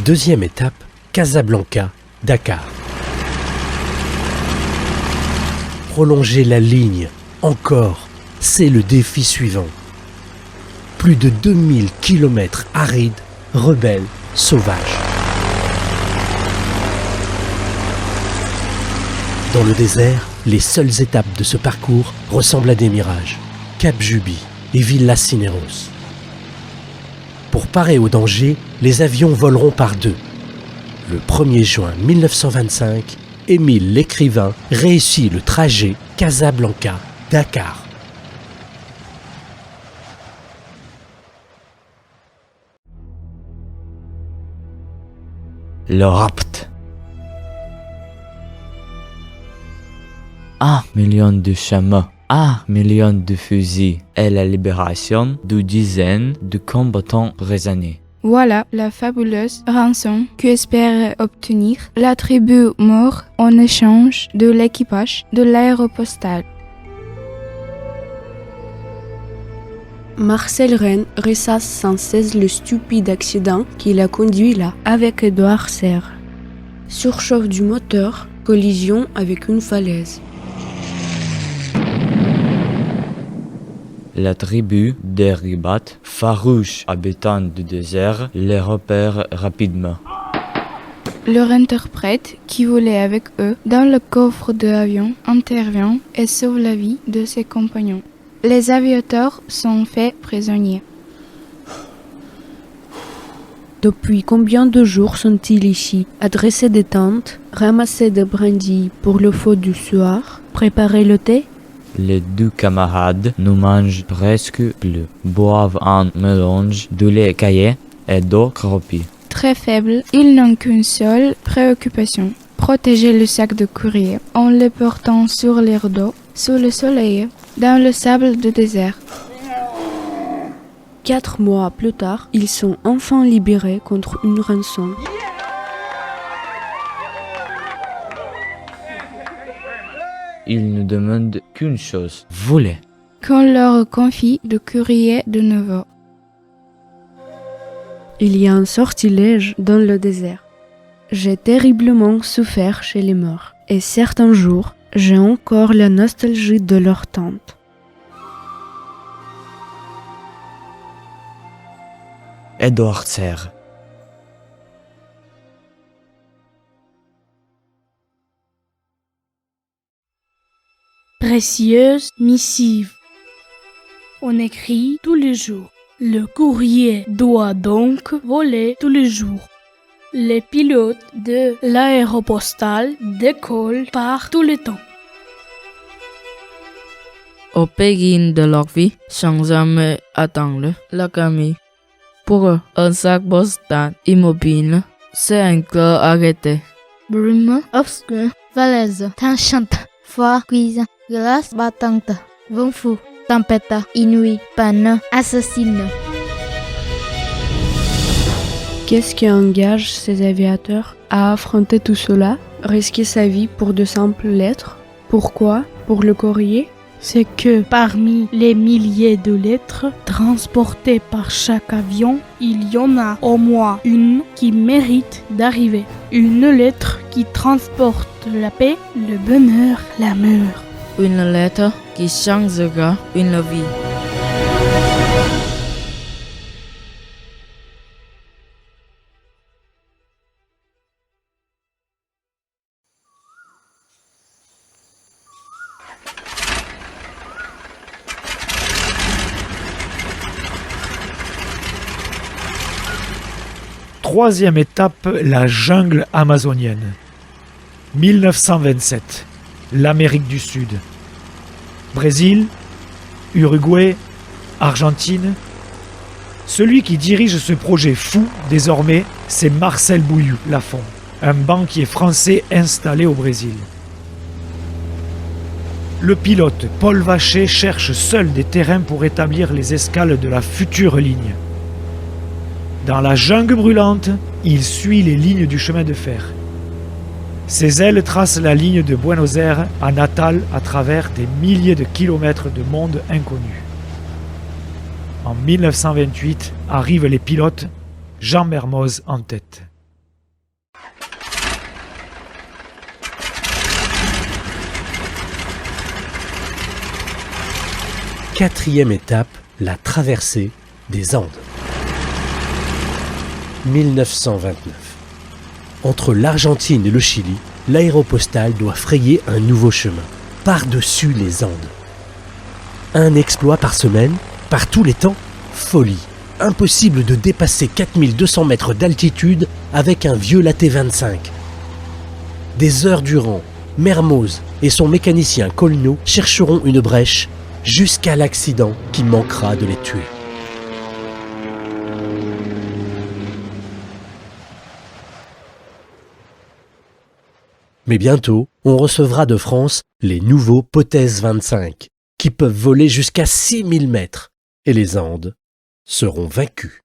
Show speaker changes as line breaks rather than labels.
Deuxième étape, Casablanca, Dakar. Prolonger la ligne, encore, c'est le défi suivant. Plus de 2000 km arides, rebelles, sauvages. Dans le désert, les seules étapes de ce parcours ressemblent à des mirages. Cap Juby et Villa Cineros. Pour parer au danger, les avions voleront par deux. Le 1er juin 1925, Émile l'écrivain réussit le trajet Casablanca-Dakar.
Le rapt. 1 million de chameaux, 1 million de fusils et la libération de dizaines de combattants prisonniers.
Voilà la fabuleuse rançon qu'espère obtenir la tribu Maure en échange de l'équipage de l'aéropostale.
Marcel Rennes ressasse sans cesse le stupide accident qui l'a conduit là,
Avec Édouard Serre.
surchauffe du moteur, collision avec une falaise.
La tribu des Ribat, farouche habitant du désert, les repère rapidement.
Leur interprète, qui volait avec eux dans le coffre de l'avion, intervient et sauve la vie de ses compagnons. Les aviateurs sont faits prisonniers.
Depuis combien de jours sont-ils ici, à dresser des tentes, ramasser des brindilles pour le feu du soir, préparer le thé?
Les deux camarades ne mangent presque plus, boivent un mélange de lait caillé et d'eau croupie.
Très faibles, ils n'ont qu'une seule préoccupation, protéger le sac de courrier en le portant sur leur dos, sous le soleil, dans le sable du désert.
4 mois plus tard, ils sont enfin libérés contre une rançon.
Ils ne demandent qu'une chose, voler.
Qu'on leur confie de courrier de nouveau.
Il y a un sortilège dans le désert. J'ai terriblement souffert chez les morts, et certains jours, j'ai encore la nostalgie de leur tente.
Édouard Serre.
Précieuse missive. On écrit tous les jours. Le courrier doit donc voler tous les jours. Les pilotes de l'aéropostale décollent par tous les temps.
Au péril de leur vie, sans jamais attendre la camille. Pour eux, un sac postal immobile, c'est un cœur arrêté.
Brume obscure, falaise tranchante, froid cuisant, glace battante, vent fou, tempête inouïe, panne assassine.
Qu'est-ce qui engage ces aviateurs à affronter tout cela, risquer sa vie pour de simples lettres? Pourquoi? Pour le courrier?
C'est que parmi les milliers de lettres transportées par chaque avion, il y en a au moins une qui mérite d'arriver. Une lettre qui transporte la paix, le bonheur, l'amour.
Une lettre qui changera une vie.
Troisième étape, la jungle amazonienne. 1927, l'Amérique du Sud. Brésil, Uruguay, Argentine. Celui qui dirige ce projet fou, désormais, c'est Marcel Bouilloux-Lafont, un banquier français installé au Brésil. Le pilote Paul Vacher cherche seul des terrains pour établir les escales de la future ligne. Dans la jungle brûlante, il suit les lignes du chemin de fer. Ses ailes tracent la ligne de Buenos Aires à Natal à travers des milliers de kilomètres de monde inconnu. En 1928 arrivent les pilotes, Jean Mermoz en tête.
4e étape, la traversée des Andes. 1929. Entre l'Argentine et le Chili, l'aéropostale doit frayer un nouveau chemin, par-dessus les Andes. Un exploit par semaine, par tous les temps, folie. Impossible de dépasser 4200 mètres d'altitude avec un vieux Latte 25. Des heures durant, Mermoz et son mécanicien Colno chercheront une brèche jusqu'à l'accident qui manquera de les tuer. Mais bientôt, on recevra de France les nouveaux Potes 25, qui peuvent voler jusqu'à 6000 mètres, et les Andes seront vaincues.